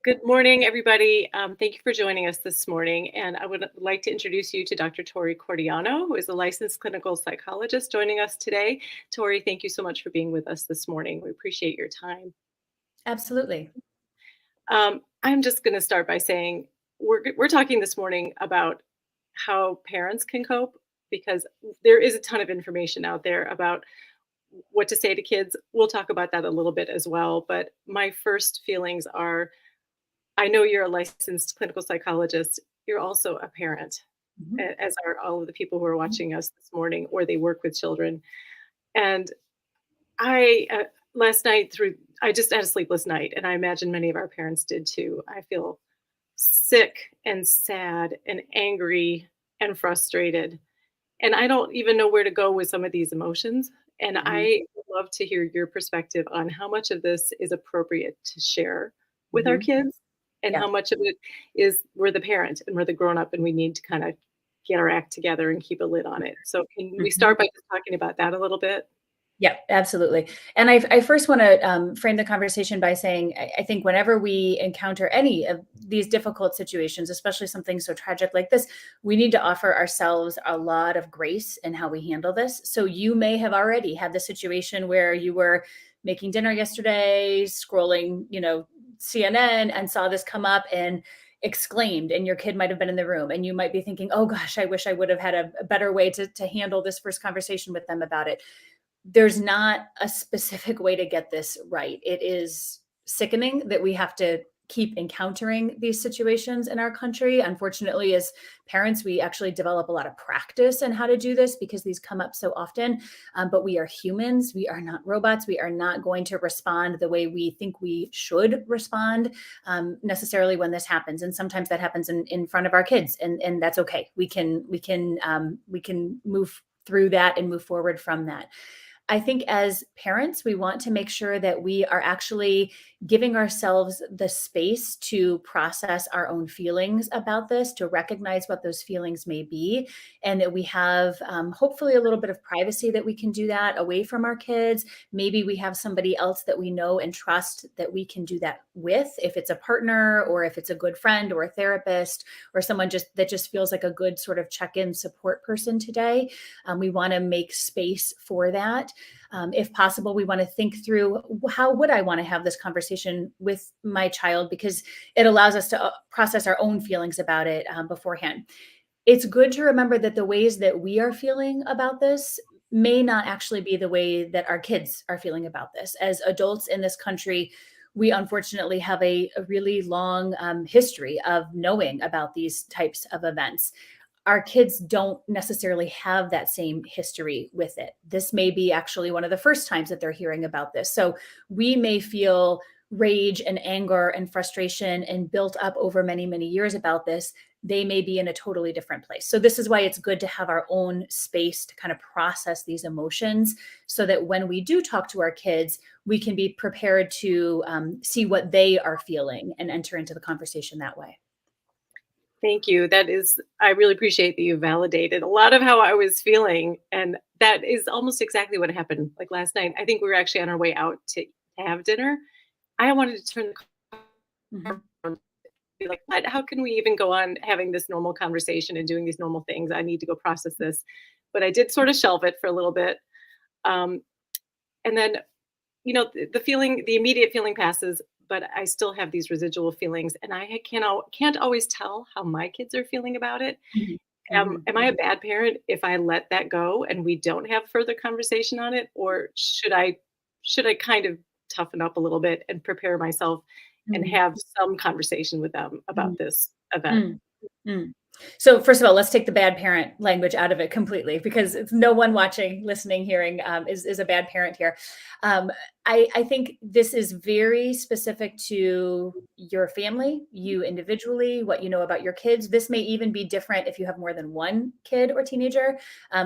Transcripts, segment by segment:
Good morning, everybody. Thank you for joining us this morning. And I would like to introduce you to Dr. Tori Cordiano, who is a licensed clinical psychologist joining us today. Tori, thank you so much for being with us this morning. We appreciate your time. Absolutely. I'm just going to start by saying we're talking this morning about how parents can cope because there is a ton of information out there about what to say to kids. We'll talk about that a little bit as well. But my first feelings are I know you're a licensed clinical psychologist. You're also a parent, Mhm. as are all of the people who are watching us this morning, or they work with children. And I, last night I just had a sleepless night, and I imagine many of our parents did too. I feel sick and sad and angry and frustrated. And I don't even know where to go with some of these emotions. And Mhm. I would love to hear your perspective on how much of this is appropriate to share with our Mhm. kids and Yeah. how much of it is we're the parent and we're the grown up and we need to kind of get our act together and keep a lid on it. So can we Mhm. start by just talking about that a little bit? Yeah, absolutely. And I first want to frame the conversation by saying I think whenever we encounter any of these difficult situations, especially something so tragic like this, we need to offer ourselves a lot of grace in how we handle this. So you may have already had the situation where you were making dinner yesterday, scrolling, CNN, and saw this come up and exclaimed, and your kid might have been in the room, and you might be thinking, oh gosh, I wish I would have had a better way to handle this first conversation with them about it. There's not a specific way to get this right. It is sickening that we have to keep encountering these situations in our country. Unfortunately, as parents, we actually develop a lot of practice in how to do this because these come up so often. But we are humans. We are not robots. We are not going to respond the way we think we should respond necessarily when this happens. And sometimes that happens in front of our kids, and that's okay. We can move through that and move forward from that. I think as parents, we want to make sure that we are actually giving ourselves the space to process our own feelings about this, to recognize what those feelings may be, and that we have hopefully a little bit of privacy that we can do that away from our kids. Maybe we have somebody else that we know and trust that we can do that with, if it's a partner or if it's a good friend or a therapist or someone that just feels like a good sort of check-in support person today. We want to make space for that. If possible, we want to think through how would I want to have this conversation with my child, because it allows us to process our own feelings about it beforehand. It's good to remember that the ways that we are feeling about this may not actually be the way that our kids are feeling about this. As adults in this country, we unfortunately have a really long history of knowing about these types of events. Our kids don't necessarily have that same history with it. This may be actually one of the first times that they're hearing about this. So we may feel rage and anger and frustration and built up over many, many years about this. They may be in a totally different place. So this is why it's good to have our own space to kind of process these emotions so that when we do talk to our kids, we can be prepared to see what they are feeling and enter into the conversation that way. Thank you. I really appreciate that you validated a lot of how I was feeling. And that is almost exactly what happened. Like last night, I think we were actually on our way out to have dinner. I wanted to turn the car Mhm. around, be like, what? How can we even go on having this normal conversation and doing these normal things? I need to go process this. But I did sort of shelve it for a little bit. Um, and then, the immediate feeling passes, but I still have these residual feelings. And can't always tell how my kids are feeling about it. Mhm. Am I a bad parent if I let that go and we don't have further conversation on it? Or should I kind of toughen up a little bit and prepare myself and Mhm. have some conversation with them Mhm. about this event? Mm. Mm. So first of all, let's take the bad parent language out of it completely, because it's no one watching, listening, hearing is a bad parent here. Um, I think this is very specific to your family, you individually, what you know about your kids. This may even be different if you have more than one kid or teenager.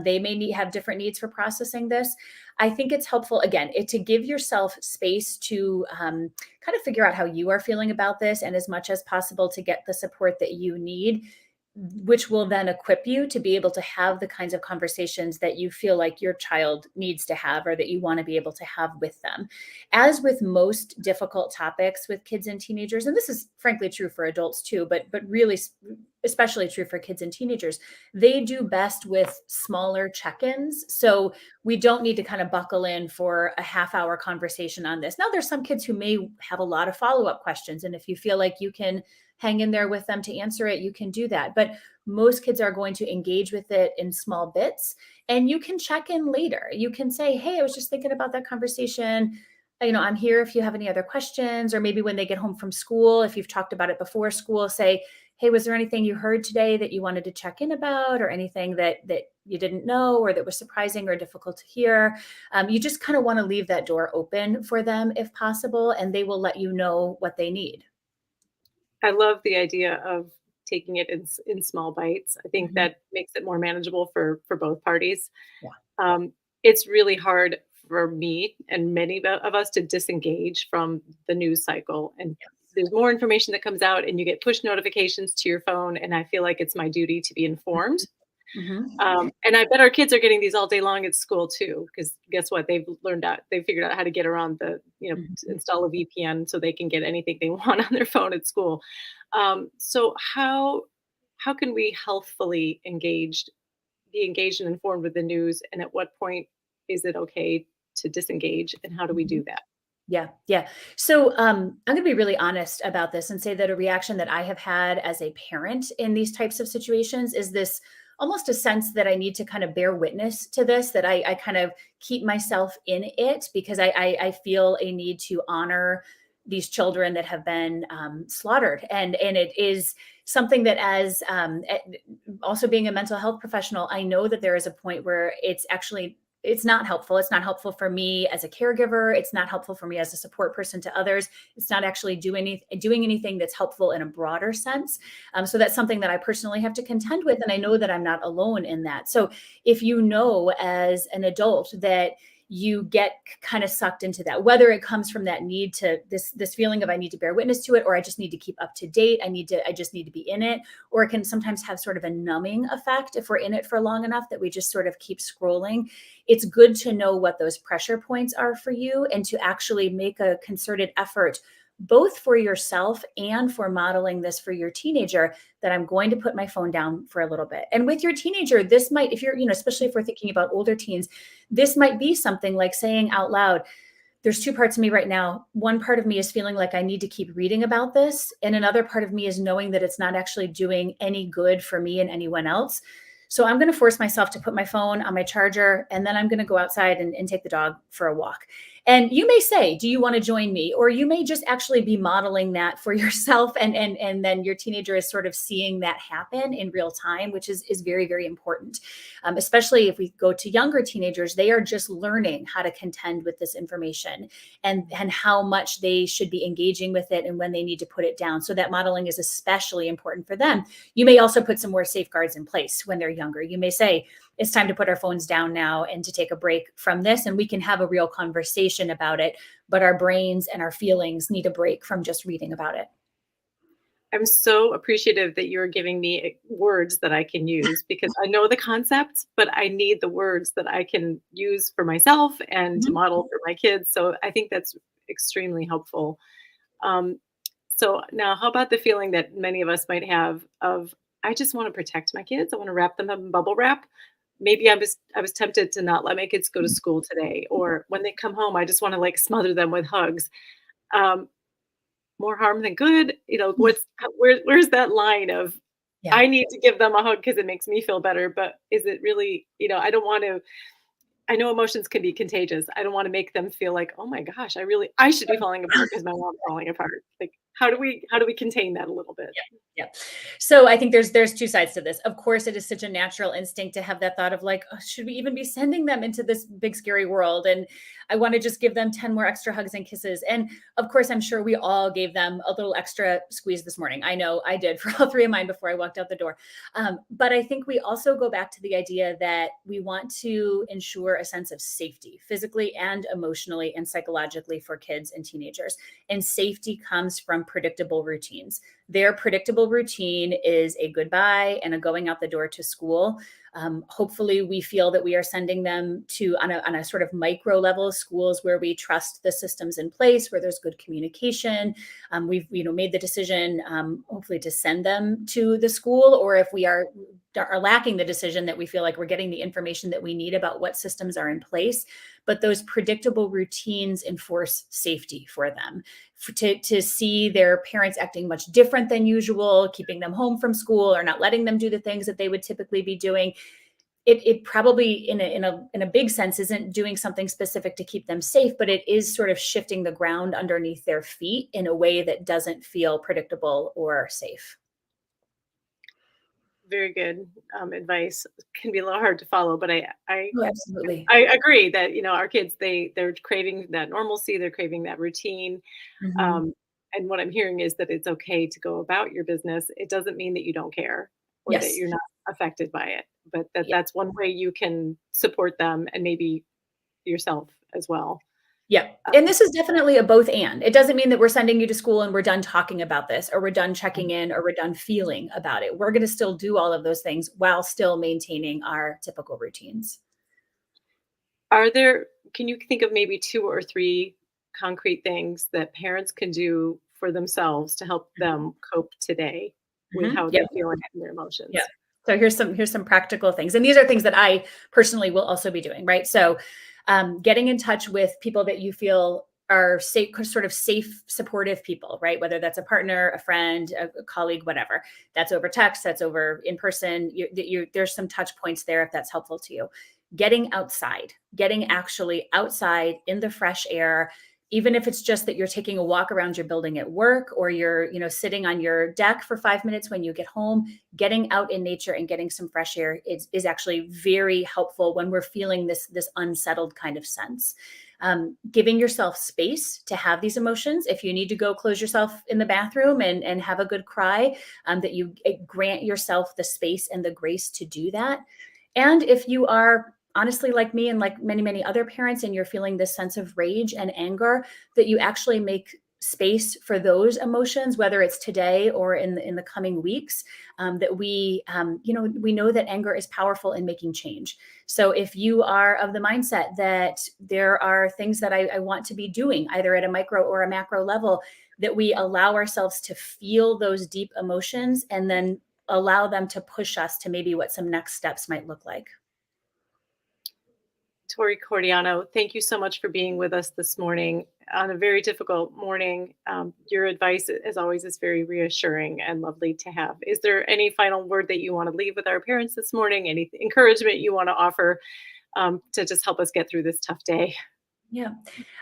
They may have different needs for processing this. I think it's helpful, again, to give yourself space to kind of figure out how you are feeling about this, and as much as possible to get the support that you need. which will then equip you to be able to have the kinds of conversations that you feel like your child needs to have or that you want to be able to have with them. As with most difficult topics with kids and teenagers, and this is frankly true for adults too, but really especially true for kids and teenagers, they do best with smaller check-ins. So we don't need to kind of buckle in for a half-hour conversation on this. Now, there's some kids who may have a lot of follow-up questions, and if you feel like you can hang in there with them to answer it, you can do that. But most kids are going to engage with it in small bits, and you can check in later. You can say, hey, I was just thinking about that conversation. I'm here if you have any other questions, or maybe when they get home from school, if you've talked about it before school, say, hey, was there anything you heard today that you wanted to check in about, or anything that you didn't know or that was surprising or difficult to hear? You just kind of want to leave that door open for them if possible, and they will let you know what they need. I love the idea of taking it in small bites. I think Mhm. that makes it more manageable for both parties. Yeah. It's really hard for me and many of us to disengage from the news cycle. And there's more information that comes out, and you get push notifications to your phone. And I feel like it's my duty to be informed. Mhm. And I bet our kids are getting these all day long at school too, because guess what? They figured out how to get around to Mhm. install a VPN so they can get anything they want on their phone at school. So how can we healthfully be engaged and informed with the news, and at what point is it okay to disengage, and how do we do Mhm. that? Yeah, yeah. So I'm going to be really honest about this and say that a reaction that I have had as a parent in these types of situations is this almost a sense that I need to kind of bear witness to this, that I kind of keep myself in it because I feel a need to honor these children that have been slaughtered. And it is something that also being a mental health professional, I know that there is a point where it's not helpful. It's not helpful for me as a caregiver. It's not helpful for me as a support person to others. It's not actually doing anything that's helpful in a broader sense. So that's something that I personally have to contend with. And I know that I'm not alone in that. So if you know as an adult that you get kind of sucked into that, whether it comes from that need to this feeling of I need to bear witness to it, or I just need to keep up to date, I just need to be in it, or it can sometimes have sort of a numbing effect if we're in it for long enough that we just sort of keep scrolling. It's good to know what those pressure points are for you and to actually make a concerted effort, both for yourself and for modeling this for your teenager, that I'm going to put my phone down for a little bit. And with your teenager, this might, if you're, especially if we're thinking about older teens, this might be something like saying out loud, there's two parts of me right now. One part of me is feeling like I need to keep reading about this. And another part of me is knowing that it's not actually doing any good for me and anyone else. So I'm going to force myself to put my phone on my charger, and then I'm going to go outside and take the dog for a walk. And you may say, do you want to join me? Or you may just actually be modeling that for yourself. And then your teenager is sort of seeing that happen in real time, which is very, very important. Especially if we go to younger teenagers, they are just learning how to contend with this information and how much they should be engaging with it and when they need to put it down. So that modeling is especially important for them. You may also put some more safeguards in place when they're younger. You may say, it's time to put our phones down now and to take a break from this, and we can have a real conversation about it. But our brains and our feelings need a break from just reading about it. I'm so appreciative that you're giving me words that I can use, because I know the concepts, but I need the words that I can use for myself and to Mhm. model for my kids. So I think that's extremely helpful. Um, so now, how about the feeling that many of us might have of, I just want to protect my kids. I want to wrap them up in bubble wrap. Maybe I was tempted to not let my kids go to school today, or when they come home, I just want to like smother them with hugs. Um, More harm than good. Where's that line of, Yeah. I need to give them a hug because it makes me feel better, but is it really, I don't want to. I know emotions can be contagious. I don't want to make them feel like, oh my gosh, I should be falling apart because my mom's falling apart. Like, how do we contain that a little bit? Yeah. So I think there's two sides to this. Of course, it is such a natural instinct to have that thought of like, oh, should we even be sending them into this big scary world? And I want to just give them 10 more extra hugs and kisses. And of course, I'm sure we all gave them a little extra squeeze this morning. I know I did for all three of mine before I walked out the door. But I think we also go back to the idea that we want to ensure a sense of safety, physically and emotionally and psychologically, for kids and teenagers. And safety comes from predictable routines. Their predictable routine is a goodbye and a going out the door to school. Hopefully we feel that we are sending them to on a sort of micro level schools where we trust the systems in place, where there's good communication. We've made the decision hopefully to send them to the school, or if we are lacking the decision, that we feel like we're getting the information that we need about what systems are in place. But those predictable routines enforce safety for them. To see their parents acting much different than usual, keeping them home from school or not letting them do the things that they would typically be doing, it probably in a big sense isn't doing something specific to keep them safe, but it is sort of shifting the ground underneath their feet in a way that doesn't feel predictable or safe. Very good advice. Can be a little hard to follow, but Oh, absolutely. I agree that our kids, they're craving that normalcy, they're craving that routine. Mhm. Um, and what I'm hearing is that it's okay to go about your business. It doesn't mean that you don't care or that Yes. you're not affected by it, but Yeah. that's one way you can support them and maybe yourself as well. Yeah. Uh, And this is definitely a both and. It doesn't mean that we're sending you to school and we're done talking about this, or we're done checking in, or we're done feeling about it. We're going to still do all of those things while still maintaining our typical routines. Are there Can you think of maybe 2 or 3 concrete things that parents can do for themselves to help Mhm. them cope today with Mhm. how Yep. they're feeling and their Yeah. emotions? So here's some practical things, and these are things that I personally will also be doing, right? So, getting in touch with people that you feel are safe, sort of safe, supportive people, right? Whether that's a partner, a friend, a colleague, whatever. That's over text, that's over in person. There's some touch points there if that's helpful to you. Getting outside, getting actually outside in the fresh air, even if it's just that you're taking a walk around your building at work, or you're sitting on your deck for 5 minutes when you get home. Getting out in nature and getting some fresh air is actually very helpful when we're feeling this unsettled kind of sense. Giving yourself space to have these emotions. If you need to go close yourself in the bathroom and have a good cry, that you grant yourself the space and the grace to do that. And if you are honestly like me and like many, many other parents, and you're feeling this sense of rage and anger, that you actually make space for those emotions, whether it's today or in the coming weeks. That we know that anger is powerful in making change. So if you are of the mindset that there are things that I want to be doing either at a micro or a macro level, that we allow ourselves to feel those deep emotions and then allow them to push us to maybe what some next steps might look like. Tori Cordiano, thank you so much for being with us this morning on a very difficult morning. Your advice, as always, is very reassuring and lovely to have. Is there any final word that you want to leave with our parents this morning? Any encouragement you want to offer to just help us get through this tough day? Yeah.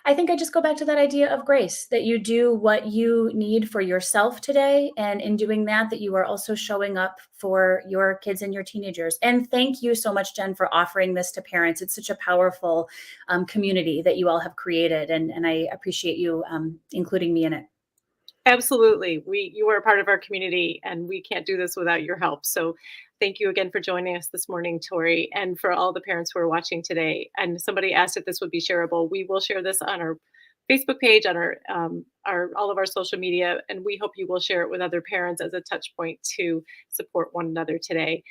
I think I just go back to that idea of grace, that you do what you need for yourself today. And in doing that, that you are also showing up for your kids and your teenagers. And thank you so much, Jen, for offering this to parents. It's such a powerful community that you all have created. And I appreciate you including me in it. Absolutely. You are a part of our community and we can't do this without your help. So thank you again for joining us this morning, Tori, and for all the parents who are watching today. And somebody asked if this would be shareable. We will share this on our Facebook page, on our all of our social media, and we hope you will share it with other parents as a touch point to support one another today.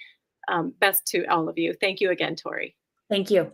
Best to all of you. Thank you again, Tori. Thank you.